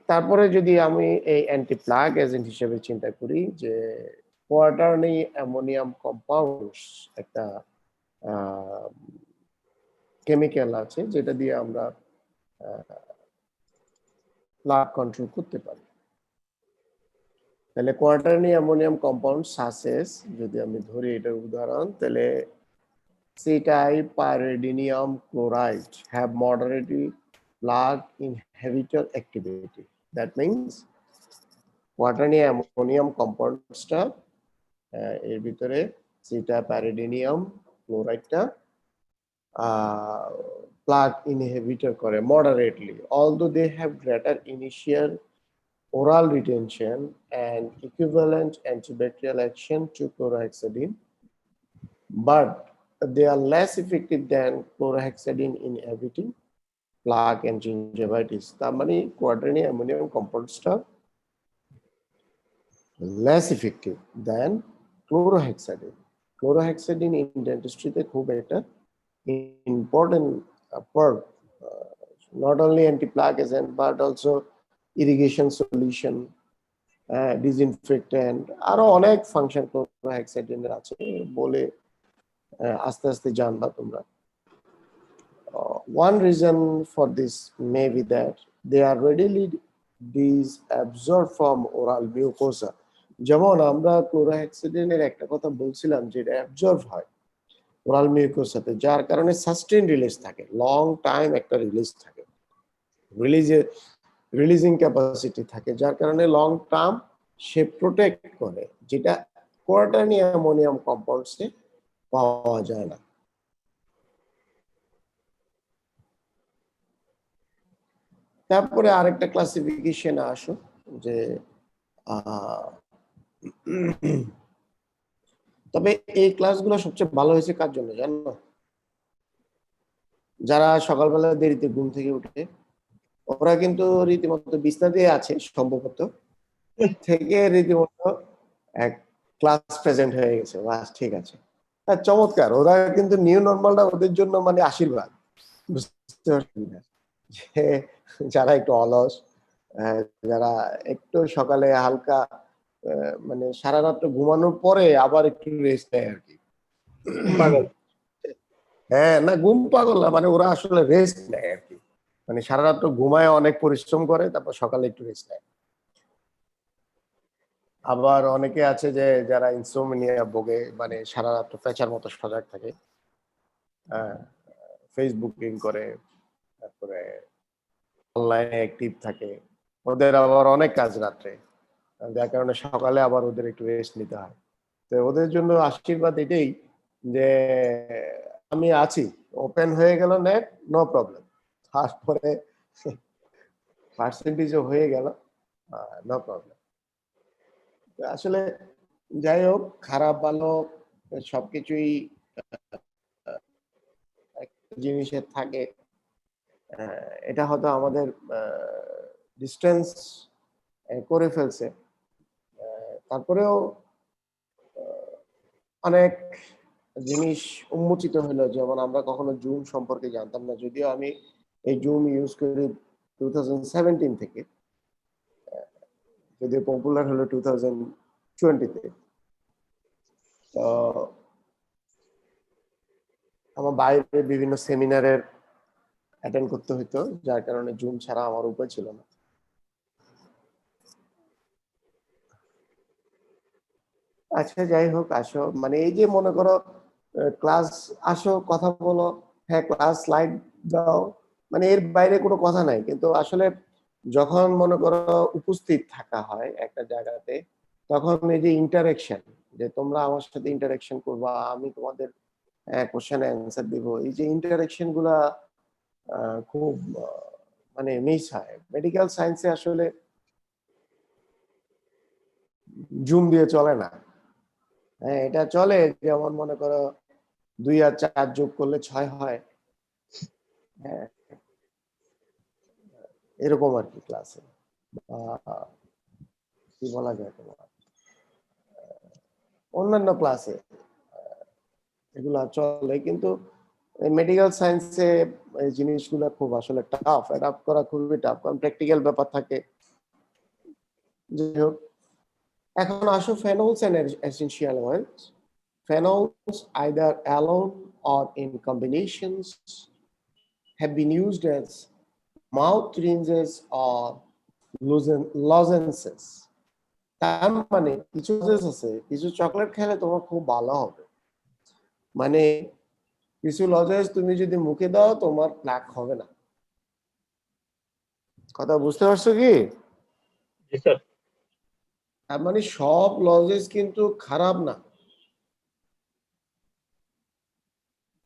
তারপরে যদি আমি এই অ্যান্টিপ্লাগ এজেন্ট হিসেবে চিন্তা করি যে কোয়াটারনি অ্যামোনিয়াম কম্পাউন্ডস একটা কেমিক্যাল আছে যেটা দিয়ে আমরা প্লাগ কন্ট্রোল করতে পারি। তাহলে কোয়াটারনি অ্যামোনিয়াম কম্পাউন্ড সাসেস যদি আমি ধরি এটার উদাহরণ, তাহলে acetypyridinium chloride have moderately plug inhibitor activity. That means quaternary ammonium কম্পাউন্ডসটা এর ভিতরে acetypyridinium ক্লোরাইডটা প্লাগ ইনহিবিটর করে moderately, although they have greater initial oral retention and equivalent antibacterial action to chlorhexidine, but they are less effective than chlorhexidine in inhibiting plaque and gingivitis. তার মানে কোয়াটারনি ammonium কম্পাউন্ডসটা less effective than chlorhexidine. Chlorhexidine in dentistry তে খুব একটা important part, not only anti-plaque agent but also irrigation solution, disinfectant, আরো অনেক function ক্লোরোহেক্সাডিনের আছে বলে আস্তে আস্তে জানবা তোমরা। One reason for this may be that they are readily absorbed from oral mucosa. যেমন আমরা ক্লোরোহেক্সাডিনের একটা কথা বলছিলাম যে এটা অ্যাবজর্ব হয় ওরাল মিউকোসাতে, যার কারণে সাস্টেইন রিলিজ থাকে, লং টাইম একটা রিলিজ থাকে, রিলিজিং ক্যাপাসিটি থাকে, যার কারণে লং টার্ম সে প্রোটেক্ট করে, যেটা কোয়াটারনি অ্যামোনিয়াম কম্পাউন্ডসে পাওয়া যায় না। তারপরে আরেকটা ক্লাসিফিকেশন আসো যে তবে এই ক্লাসগুলো সবচেয়ে ভালো হয়েছে কার জন্য জানো? যারা সকালবেলা দেরিতে ঘুম থেকে উঠে, ওরা কিন্তু রীতিমতো বিছনাতে আছে সম্ভবত, থেকে রীতিমতো এক ক্লাস প্রেজেন্ট হয়ে গেছে, বাস ঠিক আছে, চমৎকার। ওরা কিন্তু নিউ নর্মালটা ওদের জন্য মানে আশীর্বাদ, বুঝতে পারছেন না? যে যারা একটু অলস, যারা একটু সকালে হালকা মানে সারা রাত্র ঘুমানোর পরে আবার একটু রেস্ট নেয় আর কি। হ্যাঁ, না ঘুম পাগল না, মানে ওরা আসলে রেস্ট নেয় আর কি, মানে সারা রাত্র ঘুমায়, অনেক পরিশ্রম করে, তারপর সকালে একটু রেস্ট নেয়। আবার অনেকে আছে যে যারা ইনসোমনিয়া ভোগে, মানে সারা রাত্র পেঁচার মতো সজাগ থাকে, ফেসবুকিং করে, তারপরে অনলাইনে অ্যাক্টিভ থাকে, ওদের আবার অনেক কাজ রাত্রে, যার কারণে সকালে আবার ওদের একটু রেস্ট নিতে হয়। তো ওদের জন্য আশীর্বাদ এটাই যে আমি আছি, ওপেন হয়ে গেল নেট, নো প্রবলেম, তারপরে পার্সেন্টেজও হয়ে গেল, নো প্রবলেম। আসলে যাই হোক, খারাপ ভালো সবকিছুই একটা জিনিসের থাকে, এটা হয়তো আমাদের ডিস্টেন্স করে ফেলছে, তারপরেও অনেক জিনিস উন্মোচিত হলো। যেমন আমরা কখনো জুম সম্পর্কে জানতাম না, যদিও আমি এই জুম ইউজ করি 2017 থেকে, যদিও পপুলার হলো 2020-তে। তো আমার বাইরে বিভিন্ন সেমিনারের অ্যাটেন্ড করতে হতো, যার কারণে জুম ছাড়া আমার উপায় ছিল না। আচ্ছা যাই হোক, আসো, মানে এই যে মনে করো ক্লাস আসো, কথা বলো, হ্যাঁ ক্লাস স্লাইড দাও, মানে এর বাইরে কোনো কথা নাই। কিন্তু আসলে যখন মনে করো উপস্থিত থাকা হয় একটা জায়গাতে, তখন এই যে ইন্টারেকশন, যে তোমরা আমার সাথে ইন্টারেকশন করবা, আমি তোমাদের কোশ্চেনে অ্যান্সার দিব, এই যে ইন্টারেকশন গুলা খুব মানে মিস হয়। মেডিকেল সায়েন্সে আসলে জুম দিয়ে চলে না। হ্যাঁ, এটা চলে, যেমন মনে করো 2 আর 4 যোগ করলে 6 হয়, হ্যাঁ এরকম আর কি ক্লাসে, কি বলা যায় তোমার অন্যান্য ক্লাসে এগুলা চলে। কিন্তু মেডিকেল সায়েন্সে এই জিনিসগুলো খুব আসলে টাফ, অ্যাডাপ্ট করা খুবই টাফ, কারণ প্র্যাকটিক্যাল ব্যাপার থাকে। যাই হোক, এখন আসো phenols and essential oils. Phenols, either alone or in combinations, have been used as mouth rinses or lozenges. তার মানে কিছু আছে, কিছু চকলেট খেলে তোমার খুব ভালো হবে, মানে কিছু লজেন্স তুমি যদি মুখে দাও তোমার প্লাক হবে না। কথা বুঝতে পারছো কি? জি স্যার। তার মানে সব লজেন্স কিন্তু খারাপ না,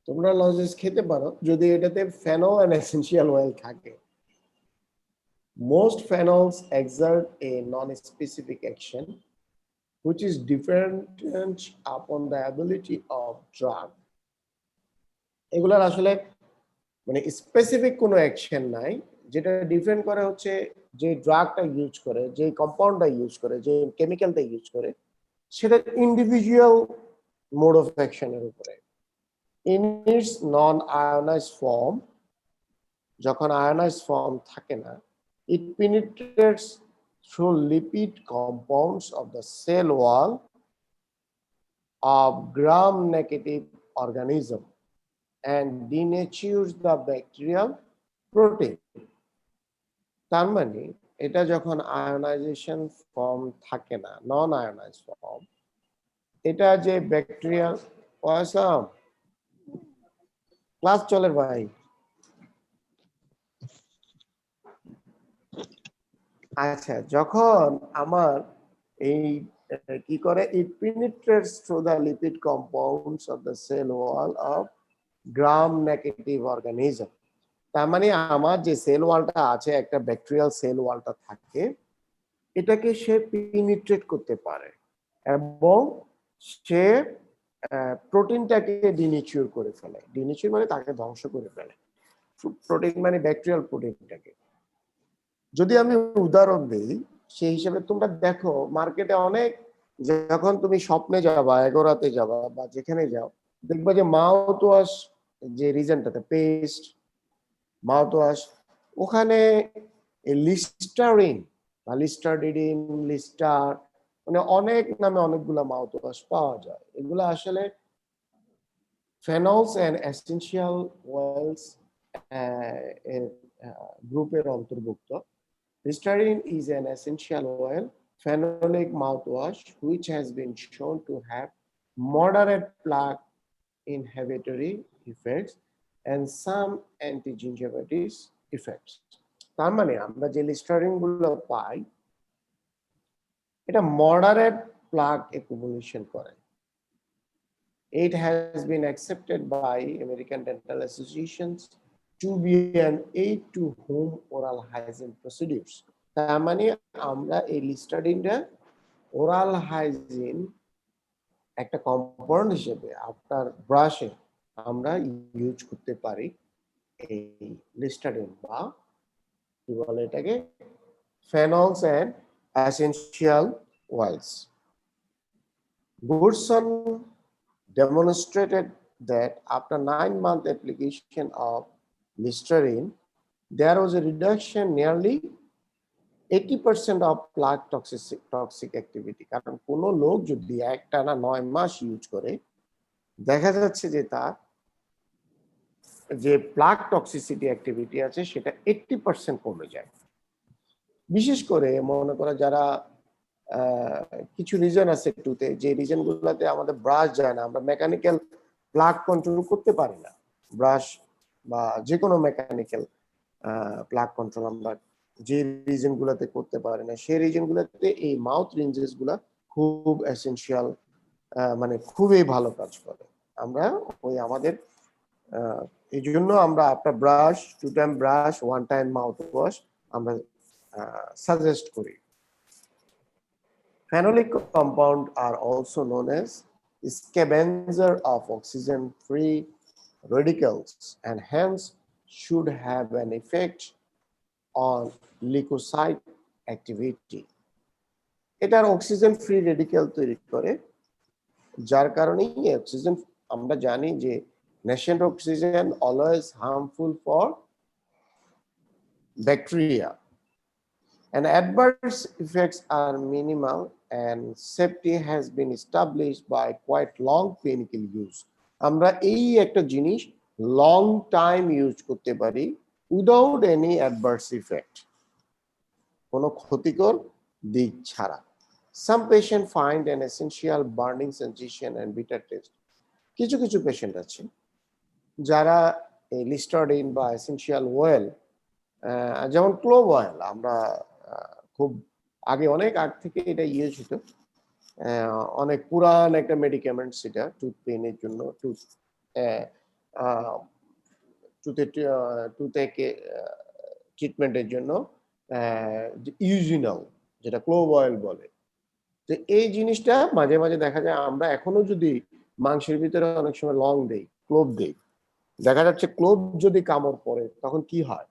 তোমরা লজেন্স খেতে পারো যদি এটাতে ফেনল এন্ড এসেনশিয়াল অয়েল থাকে। Most phenols exert a non-specific action which is dependent upon the ability of drug. এগুলার আসলে মানে স্পেসিফিক কোনো অ্যাকশন নাই, যেটা ডিপেন্ড করে হচ্ছে যে ড্রাগটা ইউজ করে, যে কম্পাউন্ডটা ইউজ করে, যে কেমিক্যালটা ইউজ করে, সেটা ইন্ডিভিজুয়াল মোড অফ অ্যাকশনের উপরে। In its non ionized form, যখন আয়োনাইজড ফর্ম থাকে না, it penetrates through lipid compounds of the cell wall of gram-negative organism and denatures the bacterial protein. তার মানে এটা যখন আয়োনাইজেশন ফর্ম থাকে না, নন আয়োনাইজড ফর্ম, এটা যে ব্যাকটেরিয়াল ক্লাস চলে ভাই। আচ্ছা, যখন আমার এই কি করে, it penetrates through the lipid compounds of the cell wall of gram-negative organism. তার মানে আমার যে সেল ওয়ালটা আছে, একটা ব্যাকটেরিয়াল সেল ওয়ালটা থাকে, এটাকে সে পেনিট্রেট করতে পারে এবং সে প্রোটিনটাকে ডিনেচার করে ফেলে। ডিনেচার মানে তাকে ধ্বংস করে ফেলে, প্রোটিন মানে ব্যাকটেরিয়াল প্রোটিনটাকে। যদি আমি উদাহরণ দিই সেই হিসেবে, তোমরা দেখো মার্কেটে অনেক, যখন তুমি স্বপ্নে যাবা, এগোরাতে যাবা বা যেখানে যাও, দেখবা যে মাউথ ওয়াশ, যে রিজনটাতে পেস্ট, মাউথ ওয়াশ, ওখানে লিস্টারিন বা লিস্টারডিন, লিস্টার, মানে অনেক নামে অনেকগুলা মাউথ ওয়াশ পাওয়া যায়। এগুলো আসলে ফেনলস এন্ড এসেনশিয়াল অয়েলস গ্রুপের অন্তর্ভুক্ত। Listerine is an essential oil phenolic mouthwash which has been shown to have moderate plaque inhibitory effects and some anti-gingivitis effects. তার মানে আমরা যে লিস্টারিন গুলো পাই, এটা মডারেট প্লাক অ্যাকুমুলেশন করে। It has been accepted by American dental associations to be an aid to home oral hygiene procedures. তার মানে আমরা এই লিস্টারিনটা ওরাল হাইজিন একটা কম্পাউন্ড হিসেবে আপনার ব্রাশে আমরা ইউজ করতে পারি এই লিস্টারিন, বা কি বলে এটাকে, phenols and essential oils. Goodson demonstrated that after 9-month application of Listerine, there was a reduction nearly 80% of plaque toxic activity. কারণ কোন লোক যদি একটানা 9 মাস ইউজ করে, দেখা যাচ্ছে যে তার যে প্লাক টক্সিসিটি অ্যাক্টিভিটি আছে সেটা 80% কমে যায়। বিশেষ করে মনে করো যারা কিছু রিজন আছে টুতে, যে রিজন গুলোতে আমাদের ব্রাশ যায় না, আমরা মেকানিক্যাল প্লাক কন্ট্রোল করতে পারি না, ব্রাশ বা যে কোনো মেকানিক্যাল প্লাক কন্ট্রোল আমরা যে রিজন গুলাতে করতে পারি না, সেই রিজন গুলাতে এই মাউথ রিঞ্জেস গুলা খুব এসেনশিয়াল, মানে খুবই ভালো কাজ করে। আমরা ওই আমাদের এই জন্য আমরা আপনার brush, 2 time brush, 1 time mouth wash আমরা সাজেস্ট করি। Phenolic compounds are also known as scavenger of oxygen-free radicals and hence should have an effect on leukocyte activity. এটার অক্সিজেন ফ্রি রেডিক্যাল তৈরি করে, যার কারণে অক্সিজেন, আমরা জানি যে nascent oxygen always harmful for bacteria, and adverse effects are minimal and safety has been established by quite long clinical use. আমরা এই একটা জিনিস লং টাইম ইউজ করতে পারি উইদাউট এনি অ্যাডভার্স ইফেক্ট, কোনো ক্ষতিকর দিক ছাড়া। Some patient find an essential burning sensation and bitter taste. কিছু কিছু পেশেন্ট আছে যারা এই লিস্টার্ডিন বা এসেনশিয়াল অয়েল, যেমন ক্লোভ অয়েল, আমরা খুব আগে অনেক আগ থেকে এটা ইউজ হতো, অনেক পুরান একটা মেডিকেমেন্ট, সেটা টুথ পেইনের জন্য, টুথে ট্রিটমেন্টের জন্য ইউজিনাল, যেটা ক্লোভ অয়েল বলে। তো এই জিনিসটা মাঝে মাঝে দেখা যায় আমরা এখনো যদি মাংসের ভিতরে অনেক সময় লং দেই, ক্লোভ দেই, দেখা যাচ্ছে ক্লোভ যদি কামড় পড়ে তখন কি হয়,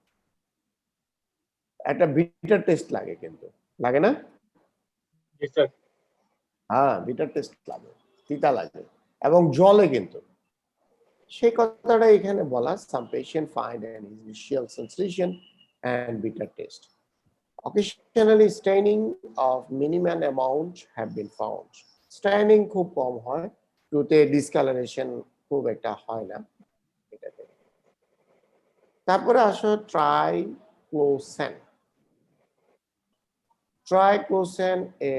একটা বিটার টেস্ট লাগে, কিন্তু লাগে না? হ্যাঁ, বিটার টেস্ট লাগে, তিতা লাগে এবং জলে, কিন্তু সেই কথাটা এখানে বলা। Some patient find an initial sensation and bitter taste. Occasionally staining of minimal amount have been found. Staining খুব কম হয়, টুথে ডিসকালারেশন খুব একটা হয় না এটাতে। তারপরে আসো ট্রাইক্লোসেন। ট্রাইক্লোসেন এ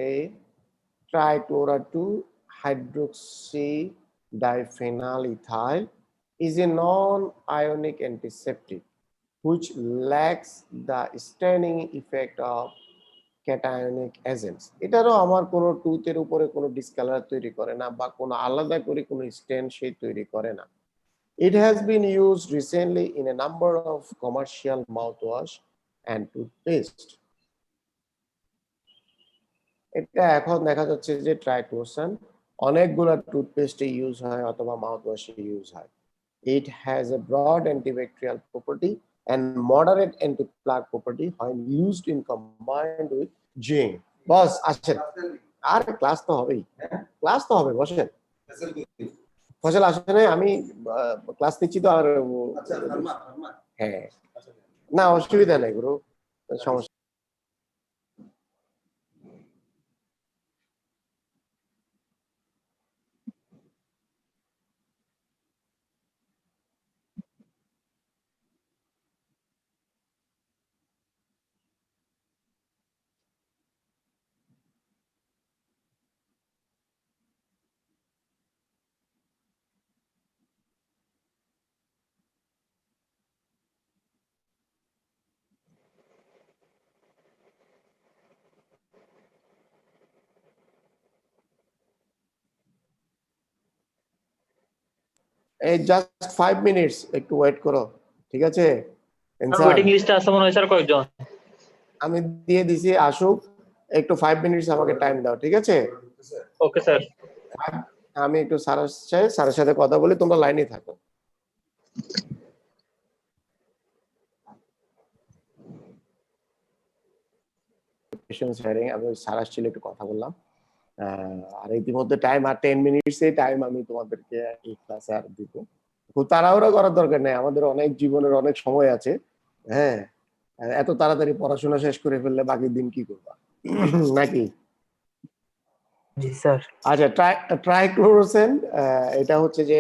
trichloro-2-hydroxydiphenyl ethyl is a non-ionic antiseptic which lacks the staining effect of cationic agents. এটারও আমার কোনো টুথের উপরে কোনো ডিসকালার তৈরি করে না বা কোনো আলাদা করে কোনো স্টেন সে তৈরি করে না। It has been used recently in a number of commercial mouthwash and toothpaste. এটা এখন দেখা যাচ্ছে যে ট্রাইক্লোসান অনেকগুলো টুথপেস্টে ইউজ হয় অথবা মাউথওয়াশে ইউজ হয়। It has a broad antibacterial property and moderate anti-plaque property when used in combined with zinc. বস আসেন, আর ক্লাস তো হবেই, ক্লাস তো হবে, বসেন। ফসল আসলে আমি ক্লাস নিচ্ছি তো, আর হ্যাঁ, না অসুবিধা নেই গুরু, সমস্যা। এই জাস্ট 5 মিনিটস একটু ওয়েট করো, ঠিক আছে? ওয়েটিং লিস্টে আছে মনে হয় স্যার কয়েকজন। আমি দিয়ে দিছি, আসুক, একটু 5 মিনিটস আমাকে টাইম দাও, ঠিক আছে? Okay sir. আমি একটু স্যারের সাথে কথা বলি, তোমরা লাইনে থাকো। আমি স্যার আসছিল, একটু কথা বললাম, আর ইতিমধ্যে টাইম আর 10 মিনিটস এই টাইম আমি তোমাদেরকে এই ক্লাসে আর দিব। খুব তাড়াহুড়ো করার দরকার নেই, আমাদের অনেক জীবনের অনেক সময় আছে। হ্যাঁ, এত তাড়াতাড়ি পড়াশোনা শেষ করে ফেললে বাকি দিন কি করবা, নাকি? জি স্যার। আচ্ছা, ট্রাইক্লোরোসেন, এটা হচ্ছে যে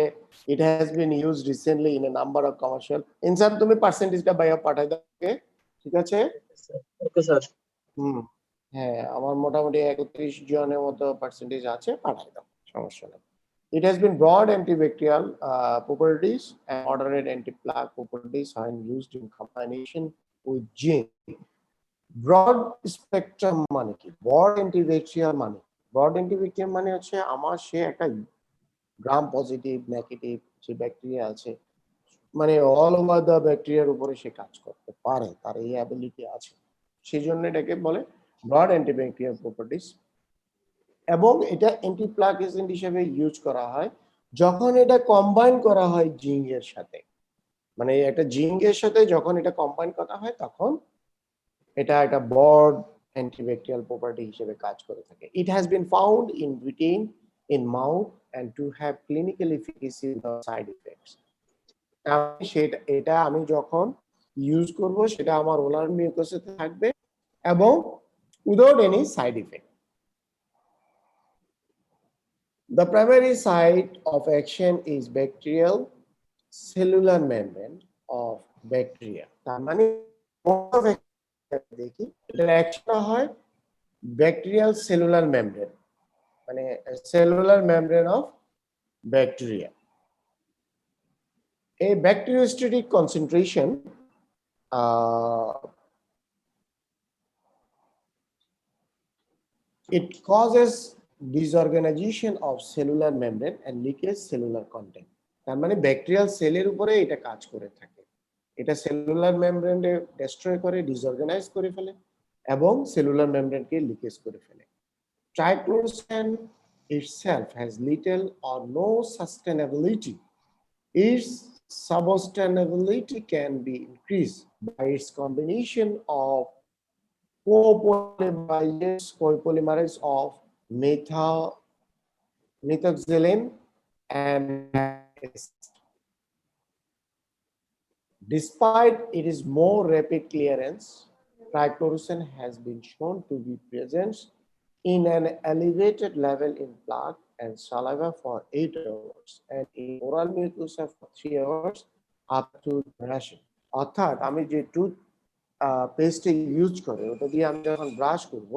it has been used recently in a number of commercial. ইনসান, তুমি পার্সেন্টেজটা বাইরে পাঠাই দাও, ঠিক আছে? Okay sir. হ্যাঁ, আমার মোটামুটি 31 জনের মতো পার্সেন্টেজ আছে, পাঠাই দাও, সমস্যা নেই। It has been broad antibacterial properties and moderate anti-plaque properties when used in combination with zinc. Broad spectrum মানে কি? ব্রড অ্যান্টিব্যাকটেরিয়াল মানে, ব্রড অ্যান্টিব্যাকটেরিয়াল মানে হচ্ছে আমার সে একটা গ্রাম পজিটিভ নেগেটিভ যে ব্যাকটেরিয়া আছে, মানে অল ওভার দ্য ব্যাকটেরিয়ার উপরে সে কাজ করতে পারে, তার এই অ্যাবিলিটি আছে, সেই জন্য এটাকে বলে ব্রড অ্যান্টিব্যাকটেরিয়াল প্রপার্টিস। এবং এটা অ্যান্টিপ্লাক এজেন্ট হিসেবে ইউজ করা হয় যখন এটা কম্বাইন করা হয় জিঙ্ক এর সাথে, মানে একটা জিঙ্ক এর সাথে যখন এটা কম্বাইন করা হয় তখন এটা একটা ব্রড অ্যান্টিব্যাকটেরিয়াল প্রপার্টি হিসেবে কাজ করে থাকে। It has been found in routine in mouth and to have clinical efficacy without side effects. সেটা এটা আমি যখন ইউজ করব সেটা আমার ওলার মিউকাসে থাকবে এবং without any side effect. The primary site of action is bacterial cellular membrane of bacteria. তার মানে দেখি এটার অ্যাকশন হয় ব্যাকটেরিয়াল সেলুলার মেমব্রেন, মানে cellular membrane of bacteria. A bacteriostatic concentration it causes disorganization of cellular membrane and leakage cellular content. তার মানে bacterial সেলের উপরে এটা কাজ করে থাকে, এটা সেলুলার মেমব্রেনকে ডেস্ট্রয় করে, ডিসঅর্গানাইজ করে ফেলে এবং সেলুলার মেমব্রেনকে লিকেজ করে ফেলে। Triclosan itself has little or no sustainability. Its sustainability can be increased by its combination of copolymerase of methoxylin and despite its more rapid clearance, triclosan has been shown to be present in an elevated level in plaque and saliva for 8 hours and in oral mucosa for 3 hours after brushing. অর্থাৎ আমি যে tooth পেস্টে use করে ওটা দিয়ে আমি যখন brush করব,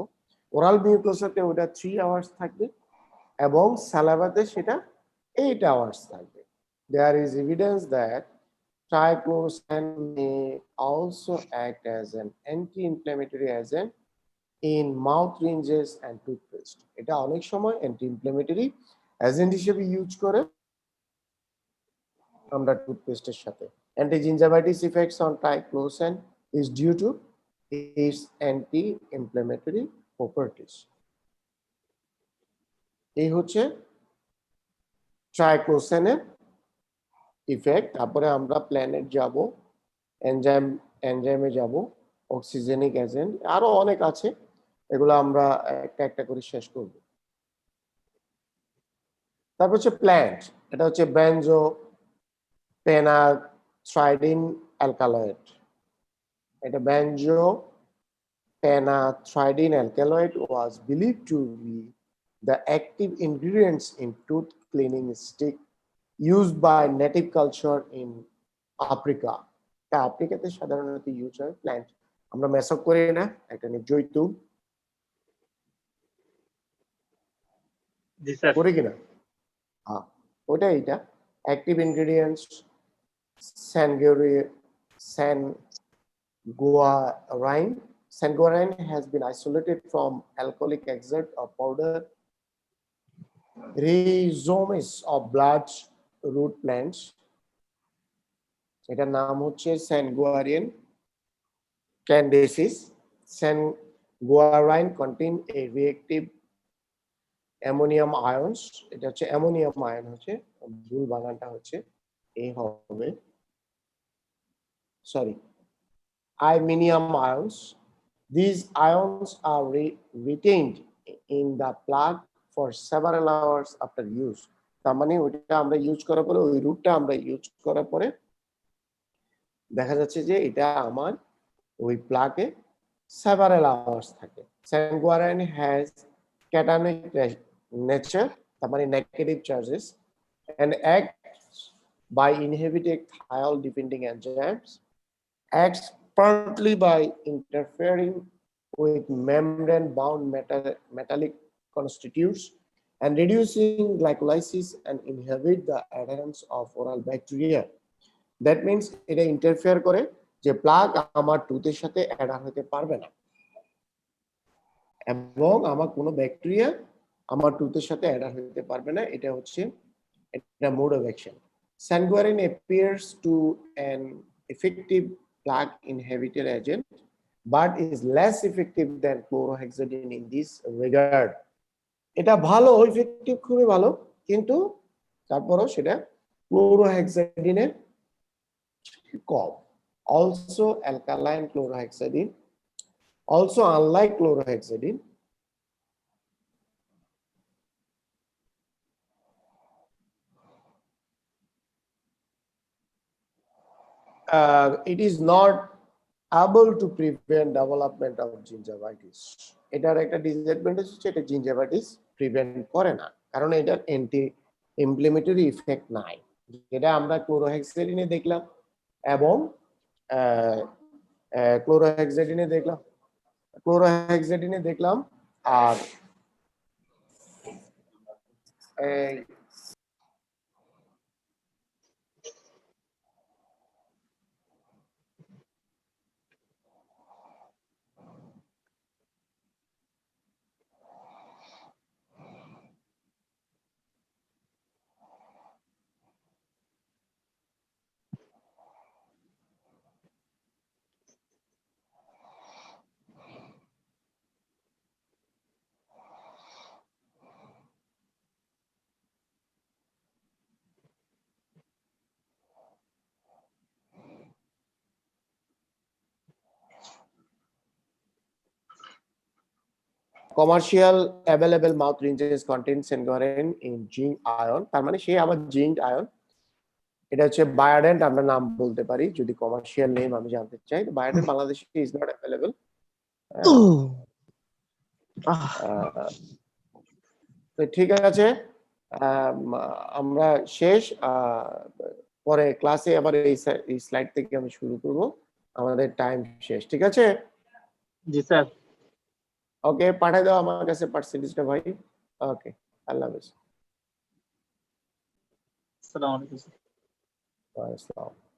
oral মিউকোসাতে ওটা 3 আওয়ার্স থাকবে এবং সালাভাতে সেটা 8 আওয়ার্স থাকবে। There is evidence that triclosan may also act as an anti-inflammatory agent in mouth rinses and toothpaste. এটা অনেক সময় অ্যান্টি ইনফ্ল্যামেটরি এজেন্ট হিসেবে ইউজ করে আমরা টুথপেস্টের সাথে। Anti gingivitis effects on triclosan is due to its anti-inflammatory properties. এই হচ্ছে ট্রাইক্লোসানের ইফেক্ট। তারপরে আমরা প্ল্যানেট যাব, এনজাইমে যাব, অক্সিজেনিক এজেন্ট, আরো অনেক আছে, এগুলো আমরা একটা একটা করে শেষ করব। তারপর হচ্ছে প্ল্যান্ট, এটা হচ্ছে বেনজো পেনাথ্রাইডিন অ্যালকালয়েড। এটা বেনজো পেনাথ্রাইডিন alkaloid was believed to be the active ingredients in tooth cleaning stick used by native culture in Africa. আফ্রিকাতে সাধারণত ইউজ হয় প্ল্যান্ট, আমরা মেসক করি না, একটা জৈতুন জি স্যার। করি কিনা, হ্যাঁ ওটা। এটা active ingredients Sanguarine. Sanguarine has been isolated from alcoholic extract or powder rhizomes of blood root plants. এটার নাম হচ্ছে Sanguarine candensis. Sanguarine contain a reactive ammonium ions. এটা হচ্ছে অ্যামোনিয়াম আয়ন, হচ্ছে ভুল বানানটা হচ্ছে এই হবে, sorry, iminium ions. These ions are retained in the plaque for several hours after use. তার মানে ওইটা আমরা ইউজ করার পরে, ওই রুটটা আমরা ইউজ করার পরে দেখা যাচ্ছে যে এটা আমার ওই প্লাকে several hours থাকে। Sanguarine has cationic nature, তার মানে negative charges, and acts by inhibiting thiol depending enzymes, acts partly by interfering with membrane-bound metallic constituents and reducing glycolysis and inhibit the adherence of oral bacteria. That means এটা interfere করে যে pluck আমার টুথের সাথে Eder হতে পারবে না এবং আমার কোনো ব্যাকটেরিয়া আমার টুথের সাথে অ্যাডার হতে পারবে না। এটা হচ্ছে এটা mode of action. Sanguarine appears to an effective plaque inhibitor agent but is less effective than chlorhexidine in this regard. এটা ভালো, ইফেক্টিভ, খুবই ভালো, কিন্তু তারপরও সেটা ক্লোরোহেক্সাডিনের কম। Also alkaline chlorhexidine, also unlike chlorhexidine, it is not able to prevent development of gingivitis. এটার একটা disadvantage হচ্ছে এটা জিঞ্জাইভাইটিস প্রিভেন্ট করে না, কারণ এটার অ্যান্টি ইনফ্লেমেটরি ইফেক্ট নাই, যেটা আমরা ক্লোরোহেক্সাডিনে দেখলাম এবং ক্লোরোহেক্সাডিনে দেখলাম আর commercial available mouth rinses contain সেনগরেন ইন জিঙ্ক আয়ন, তার মানে সে আবার জিঙ্ক আয়ন, এটা হচ্ছে বায়োডেন্ট, আমরা নাম বলতে পারি যদি কমার্শিয়াল নেম আমি জানতে চাই। বায়োডেন্ট বাংলাদেশে ইজ নট অ্যাভেলেবল। তো ঠিক আছে, আমরা শেষ। পরে ক্লাসে আবার এই স্লাইড থেকে আমি শুরু করব, আমাদের টাইম শেষ। ঠিক আছে? জি স্যার। ওকে, পাঠিয়ে দাও আমার কাছে পার্সেন্টেজটা ভাই। ওকে, আল্লাহ হাফেজ। আসসালামু আলাইকুম। ওয়া আসসালাম।